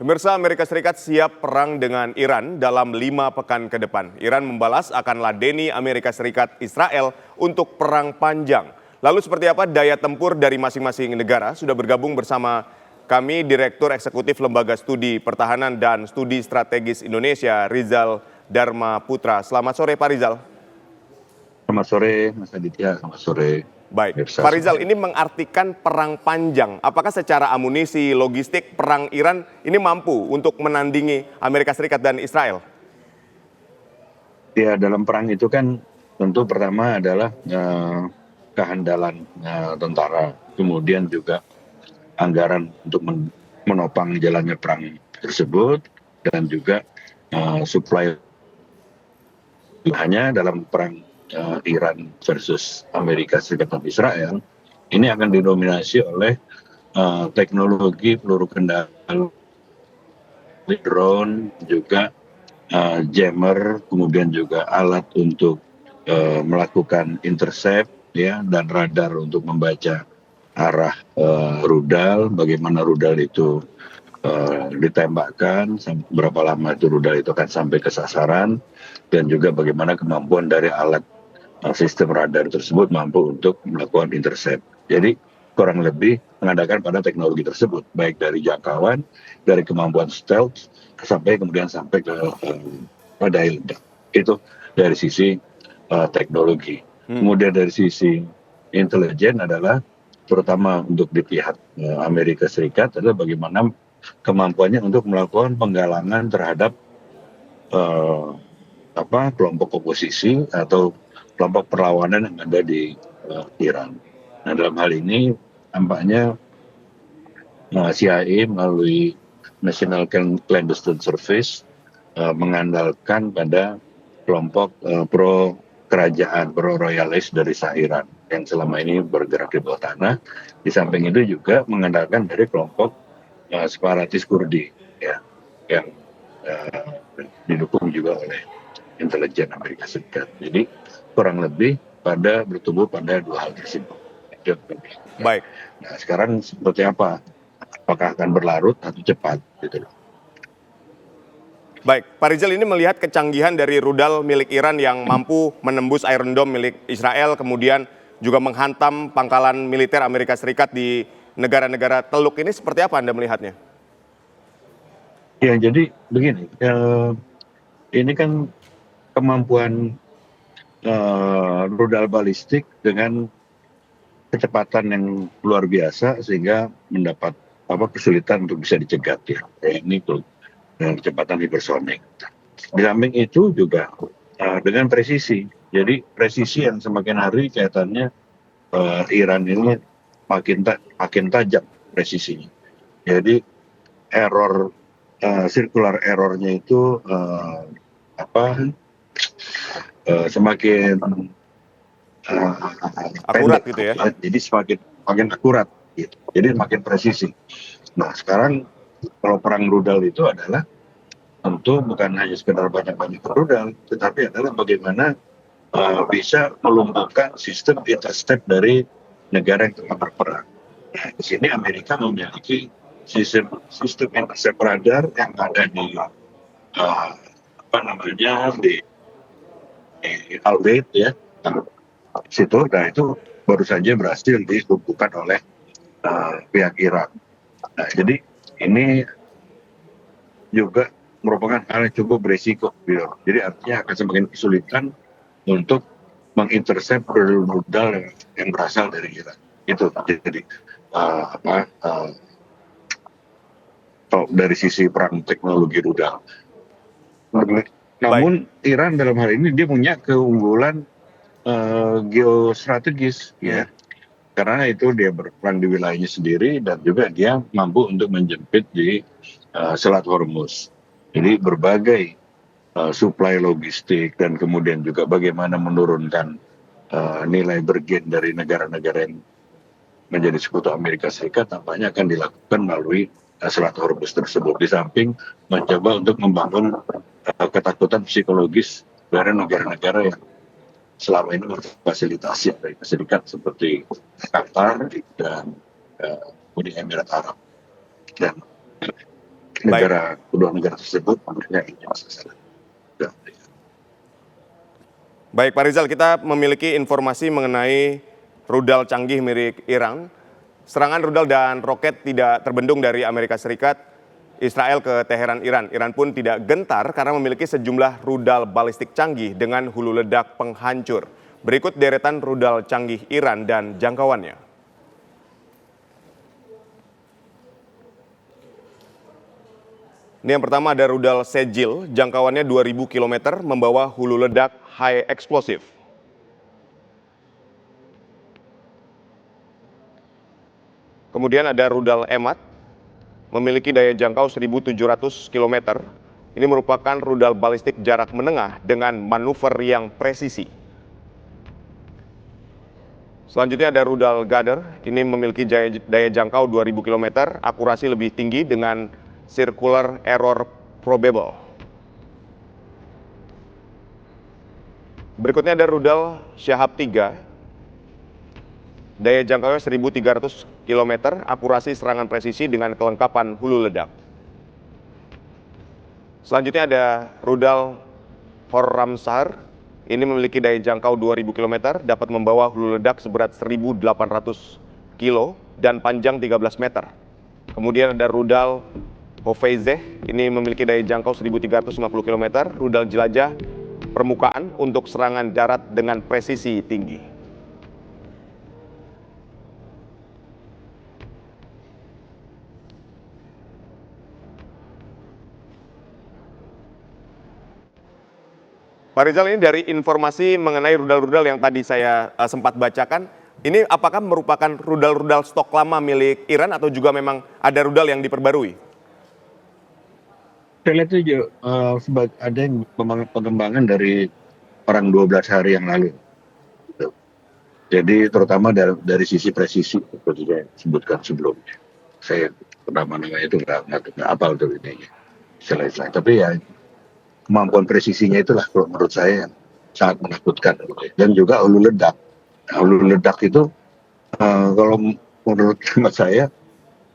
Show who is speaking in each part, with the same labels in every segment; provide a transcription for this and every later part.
Speaker 1: Pemirsa, Amerika Serikat siap perang dengan Iran dalam 5 pekan ke depan. Iran membalas akan ladeni Amerika Serikat Israel untuk perang panjang. Lalu seperti apa daya tempur dari masing-masing negara? Sudah bergabung bersama kami Direktur Eksekutif Lembaga Studi Pertahanan dan Studi Strategis Indonesia, Rizal Dharma Putra. Selamat sore Pak Rizal.
Speaker 2: Selamat sore Mas Aditya, selamat sore.
Speaker 1: Baik, Pak Rizal, ini mengartikan perang panjang. Apakah secara amunisi, logistik, perang Iran ini mampu untuk menandingi Amerika Serikat dan Israel?
Speaker 2: Ya, dalam perang itu kan tentu pertama adalah kehandalan tentara, kemudian juga anggaran untuk menopang jalannya perang tersebut, dan juga supply. Hanya dalam perang Iran versus Amerika Serikat dan Israel, ini akan didominasi oleh teknologi peluru kendali, drone, juga jammer, kemudian juga alat untuk melakukan intercept, ya, dan radar untuk membaca arah rudal, bagaimana rudal itu ditembakkan, berapa lama itu rudal itu akan sampai ke sasaran, dan juga bagaimana kemampuan dari alat sistem radar tersebut mampu untuk melakukan intercept. Jadi kurang lebih mengandalkan pada teknologi tersebut, baik dari jangkauan, dari kemampuan stealth, kemudian sampai ke daya ledak. Itu dari sisi teknologi. Kemudian dari sisi intelijen adalah terutama untuk di pihak Amerika Serikat adalah bagaimana kemampuannya untuk melakukan penggalangan terhadap kelompok oposisi atau kelompok perlawanan yang ada di Iran. Nah, dalam hal ini tampaknya CIA melalui National Clandestine Service mengandalkan pada kelompok pro kerajaan, pro royalis dari Iran yang selama ini bergerak di bawah tanah. Di samping itu juga mengandalkan dari kelompok separatis Kurdi, ya, yang didukung juga oleh intelijen Amerika Serikat. Jadi kurang lebih bertumbuh pada dua hal tersebut.
Speaker 1: Baik.
Speaker 2: Nah, sekarang seperti apa? Apakah akan berlarut atau cepat? Gitu.
Speaker 1: Baik, Pak Rizal, ini melihat kecanggihan dari rudal milik Iran yang mampu menembus Iron Dome milik Israel, kemudian juga menghantam pangkalan militer Amerika Serikat di negara-negara Teluk ini, seperti apa Anda melihatnya?
Speaker 2: Ya, jadi begini, ini kan kemampuan rudal balistik dengan kecepatan yang luar biasa sehingga mendapat kesulitan untuk bisa dicegat, ya. Ini dengan kecepatan hipersonik. Di samping itu juga dengan presisi. Jadi presisi yang semakin hari kelihatannya Iran ini makin tajam presisinya. Jadi circular errornya itu semakin
Speaker 1: akurat
Speaker 2: pendek,
Speaker 1: gitu ya.
Speaker 2: Jadi semakin akurat, gitu. Jadi semakin presisi. Nah, sekarang kalau perang rudal itu adalah tentu bukan hanya sekedar banyak-banyak rudal, tetapi adalah bagaimana bisa melumpuhkan sistem intercept dari negara yang tengah berperang. Nah, di sini Amerika memiliki sistem intercept radar yang ada di di Al-Bayt, ya, situ. Nah, itu baru saja berhasil dilumpuhkan oleh pihak Iran. Nah, jadi ini juga merupakan hal yang cukup berisiko, gitu. Jadi artinya akan semakin kesulitan untuk mengintercept rudal yang berasal dari Iran. Itu jadi dari sisi perang teknologi rudal. Namun Iran dalam hal ini dia punya keunggulan geostrategis, ya, karena itu dia berperang di wilayahnya sendiri dan juga dia mampu untuk menjepit di Selat Hormuz. Jadi berbagai supply logistik dan kemudian juga bagaimana menurunkan nilai bergen dari negara-negara yang menjadi sekutu Amerika Serikat tampaknya akan dilakukan melalui Selat Hormuz tersebut, di samping mencoba untuk membangun ketakutan psikologis dari negara-negara yang selama ini memfasilitasi Amerika Serikat seperti Qatar dan Uni Emirat Arab. Dan
Speaker 1: Baik,
Speaker 2: kedua negara tersebut makanya ini masalah.
Speaker 1: baik Pak Rizal, kita memiliki informasi mengenai rudal canggih milik Iran. Serangan rudal dan roket tidak terbendung dari Amerika Serikat, Israel ke Teheran, Iran. Iran pun tidak gentar karena memiliki sejumlah rudal balistik canggih dengan hulu ledak penghancur. Berikut deretan rudal canggih Iran dan jangkauannya. Ini yang pertama ada rudal Sejil, jangkauannya 2000 km, membawa hulu ledak high explosive. Kemudian ada rudal Emat, memiliki daya jangkau 1700 km. Ini merupakan rudal balistik jarak menengah dengan manuver yang presisi. Selanjutnya ada rudal Ghadar, ini memiliki daya jangkau 2000 km, akurasi lebih tinggi dengan circular error probable. Berikutnya ada rudal Shahab 3, daya jangkaunya 1300 km, akurasi serangan presisi dengan kelengkapan hulu ledak. Selanjutnya ada rudal Khorramshahr, ini memiliki daya jangkau 2000 km, dapat membawa hulu ledak seberat 1800 kilo dan panjang 13 meter. Kemudian ada rudal Hofeizeh, ini memiliki daya jangkau 1350 km, rudal jelajah permukaan untuk serangan darat dengan presisi tinggi. Pak Rizal, ini dari informasi mengenai rudal-rudal yang tadi saya sempat bacakan, ini apakah merupakan rudal-rudal stok lama milik Iran atau juga memang ada rudal yang diperbarui?
Speaker 2: Saya lihat itu ada yang pengembangan dari perang 12 hari yang lalu. Gitu. Jadi terutama dari sisi presisi seperti saya sebutkan sebelumnya. Saya nama-namanya itu nggak apa untuk ini. Selesai. Tapi ya kemampuan presisinya itulah kalau menurut saya yang sangat menakutkan. Gitu. Dan juga hulu ledak. Nah, hulu ledak itu kalau menurut hemat saya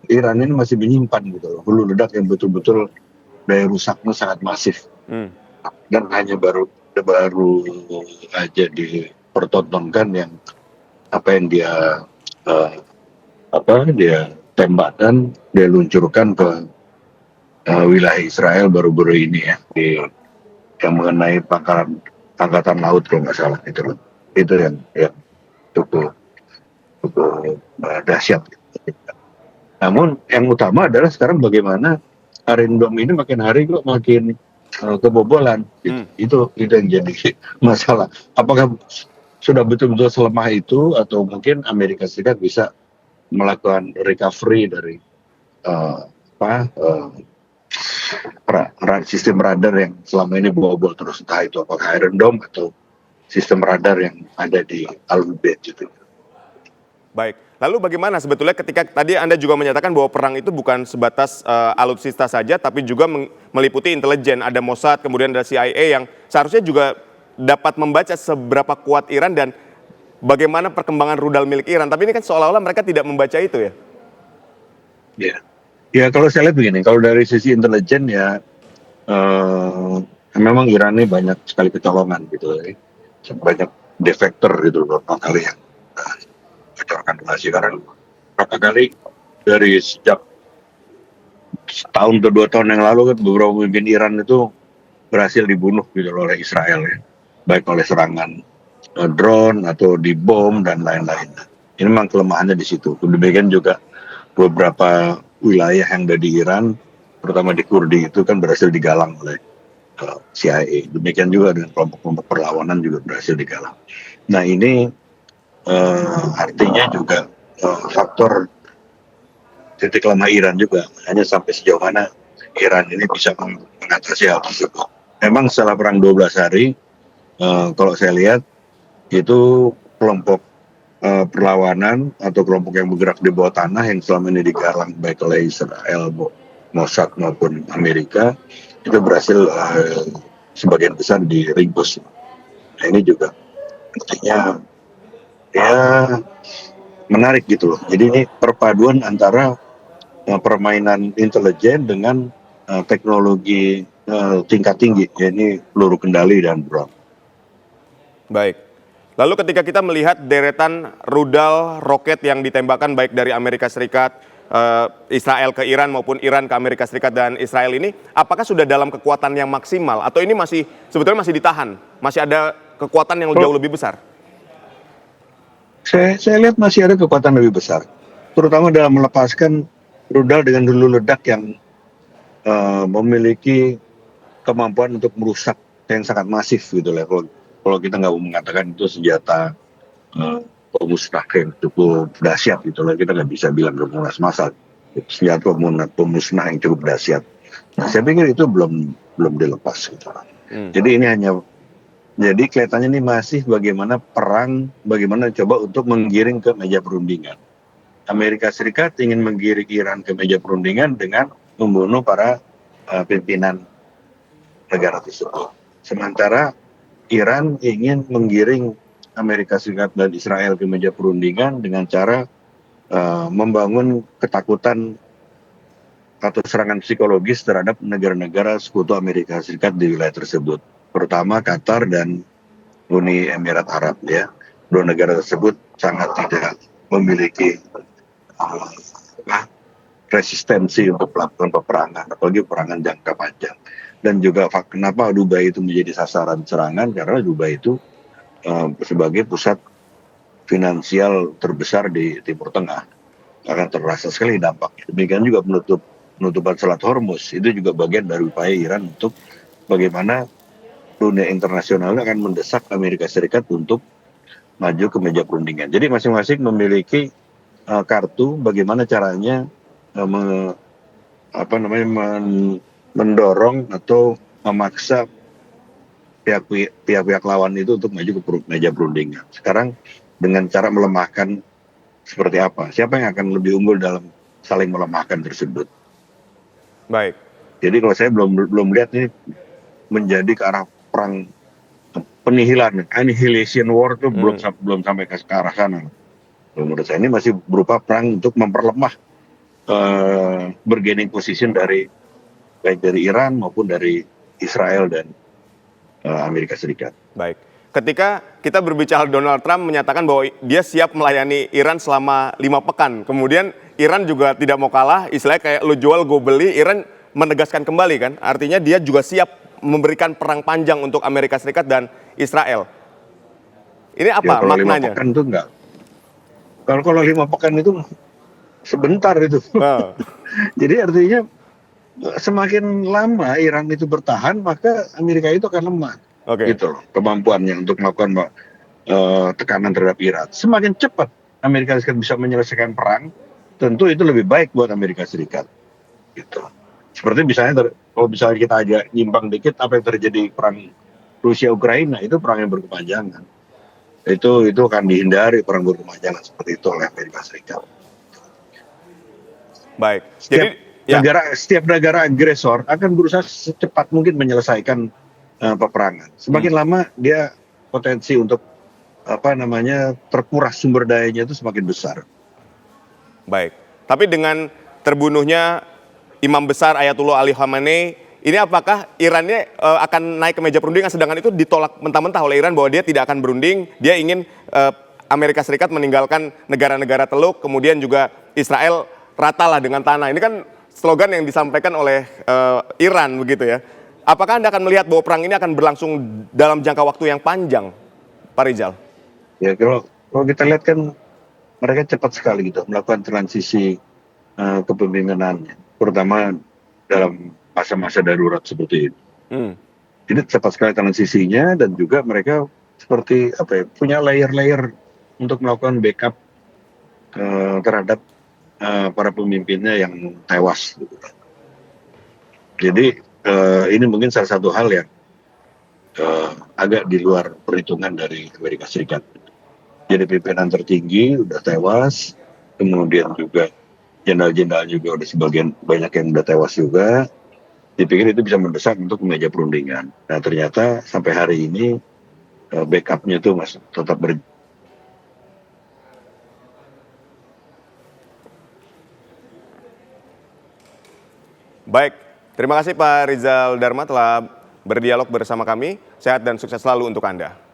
Speaker 2: Iran ini masih menyimpan gitu loh. Hulu ledak yang betul-betul daya rusaknya sangat masif dan hanya baru aja dipertontonkan yang apa yang dia dia tembakkan, dia luncurkan ke wilayah Israel baru-baru ini ya, yang mengenai angkatan laut kalau nggak salah itu yang cukup dahsyat. Namun yang utama adalah sekarang bagaimana Iron Dome ini makin hari kok makin kebobolan. Itu yang jadi masalah. Apakah sudah betul-betul selemah itu atau mungkin Amerika Serikat bisa melakukan recovery dari sistem radar yang selama ini bobol terus, entah itu apakah Iron Dome atau sistem radar yang ada di Al-Ubaid gitu.
Speaker 1: Baik, lalu bagaimana sebetulnya ketika tadi Anda juga menyatakan bahwa perang itu bukan sebatas alutsista saja, tapi juga meliputi intelijen, ada Mossad, kemudian ada CIA yang seharusnya juga dapat membaca seberapa kuat Iran dan bagaimana perkembangan rudal milik Iran. Tapi ini kan seolah-olah mereka tidak membaca itu ya?
Speaker 2: Ya kalau saya lihat begini, kalau dari sisi intelijen ya memang Iran ini banyak sekali kecolongan gitu, banyak defektor gitu beberapa kali yang kecocokan relasi karena berapa kali dari sejak setahun atau 2 tahun yang lalu kan beberapa pemimpin Iran itu berhasil dibunuh gitu oleh Israel ya, baik oleh serangan drone atau dibom dan lain-lain. Ini memang kelemahannya di situ. Demikian juga beberapa wilayah yang ada di Iran, terutama di Kurdi itu kan berhasil digalang oleh CIA. Demikian juga dengan kelompok-kelompok perlawanan juga berhasil digalang. Nah ini artinya juga faktor titik lemah Iran juga, hanya sampai sejauh mana Iran ini bisa mengatasi hal tersebut. Memang setelah perang 12 hari, kalau saya lihat itu kelompok perlawanan atau kelompok yang bergerak di bawah tanah yang selama ini digalang baik oleh Israel, Mossad maupun Amerika, itu berhasil sebagian besar diringkus. Nah ini juga artinya ya menarik gitu loh. Jadi ini perpaduan antara permainan intelijen dengan teknologi tingkat tinggi, ya ini peluru kendali dan drone.
Speaker 1: Baik. Lalu ketika kita melihat deretan rudal roket yang ditembakkan baik dari Amerika Serikat, Israel ke Iran maupun Iran ke Amerika Serikat dan Israel ini, apakah sudah dalam kekuatan yang maksimal atau ini masih sebetulnya masih ditahan, masih ada kekuatan yang jauh lebih besar?
Speaker 2: Saya lihat masih ada kekuatan lebih besar, terutama dalam melepaskan rudal dengan hulu ledak yang memiliki kemampuan untuk merusak yang sangat masif gitu lah. Kalau kita nggak mau mengatakan itu senjata pemusnah yang cukup dahsyat gitu lah, kita nggak bisa bilang pemusnah massal, senjata pemusnah yang cukup dahsyat. Nah, saya pikir itu belum dilepas gitu. Jadi ini hanya jadi kelihatannya ini masih bagaimana perang, bagaimana coba untuk menggiring ke meja perundingan. Amerika Serikat ingin menggiring Iran ke meja perundingan dengan membunuh para pimpinan negara tersebut. Sementara Iran ingin menggiring Amerika Serikat dan Israel ke meja perundingan dengan cara membangun ketakutan atau serangan psikologis terhadap negara-negara sekutu Amerika Serikat di wilayah tersebut, terutama Qatar dan Uni Emirat Arab ya. Dua negara tersebut sangat tidak memiliki resistensi untuk melakukan peperangan, apalagi peperangan jangka panjang. Dan juga kenapa Dubai itu menjadi sasaran serangan, karena Dubai itu sebagai pusat finansial terbesar di Timur Tengah, akan terasa sekali dampaknya. Demikian juga penutupan Selat Hormuz, itu juga bagian dari upaya Iran untuk bagaimana dunia internasional akan mendesak Amerika Serikat untuk maju ke meja perundingan. Jadi masing-masing memiliki kartu bagaimana caranya mendorong atau memaksa pihak-pihak lawan itu untuk maju ke meja perundingan. Sekarang dengan cara melemahkan seperti apa? Siapa yang akan lebih unggul dalam saling melemahkan tersebut?
Speaker 1: Baik.
Speaker 2: Jadi kalau saya belum lihat ini menjadi ke arah perang penihilan, annihilation war itu belum sampai ke arah sana. Menurut saya ini masih berupa perang untuk memperlemah bargaining position baik dari Iran maupun dari Israel dan Amerika Serikat.
Speaker 1: Baik. Ketika kita berbicara Donald Trump menyatakan bahwa dia siap melayani Iran selama 5 pekan. Kemudian Iran juga tidak mau kalah, istilahnya kayak lu jual gue beli, Iran menegaskan kembali kan. Artinya dia juga siap memberikan perang panjang untuk Amerika Serikat dan Israel. Ini apa
Speaker 2: kalau
Speaker 1: maknanya?
Speaker 2: 5 pekan itu enggak. Kalau 5 pekan itu sebentar itu. Jadi artinya semakin lama Iran itu bertahan, maka Amerika itu akan lemah. Gitu loh, kemampuannya untuk melakukan tekanan terhadap Iran. Semakin cepat Amerika Serikat bisa menyelesaikan perang, tentu itu lebih baik buat Amerika Serikat. Gitu. Seperti misalnya kalau misalnya kita aja nyimpang dikit, apa yang terjadi perang Rusia Ukraina itu perang yang berkepanjangan. Itu akan dihindari perang berkepanjangan seperti itu oleh Amerika Serikat.
Speaker 1: Baik.
Speaker 2: Setiap negara agresor akan berusaha secepat mungkin menyelesaikan peperangan. Semakin lama dia potensi untuk terkuras sumber dayanya itu semakin besar.
Speaker 1: Baik. Tapi dengan terbunuhnya Imam Besar Ayatullah Ali Khamenei, ini apakah Irannya akan naik ke meja perundingan, sedangkan itu ditolak mentah-mentah oleh Iran bahwa dia tidak akan berunding, dia ingin Amerika Serikat meninggalkan negara-negara Teluk, kemudian juga Israel ratalah dengan tanah. Ini kan slogan yang disampaikan oleh Iran begitu ya. Apakah Anda akan melihat bahwa perang ini akan berlangsung dalam jangka waktu yang panjang, Pak Rizal?
Speaker 2: Ya kalau kita lihat kan mereka cepat sekali gitu melakukan transisi kepemimpinannya, terutama dalam masa-masa darurat seperti ini. Jadi cepat sekali transisinya, dan juga mereka seperti punya layer-layer untuk melakukan backup terhadap para pemimpinnya yang tewas. Gitu. Jadi ini mungkin salah satu hal yang agak di luar perhitungan dari Amerika Serikat. Jadi pimpinan tertinggi udah tewas, kemudian juga jenderal-jenderal juga udah banyak yang udah tewas juga. Dipikir itu bisa mendesak untuk meja perundingan. Nah ternyata sampai hari ini backupnya itu masih tetap
Speaker 1: Baik, Terima kasih Pak Rizal Dharma telah berdialog bersama kami. Sehat dan sukses selalu untuk Anda.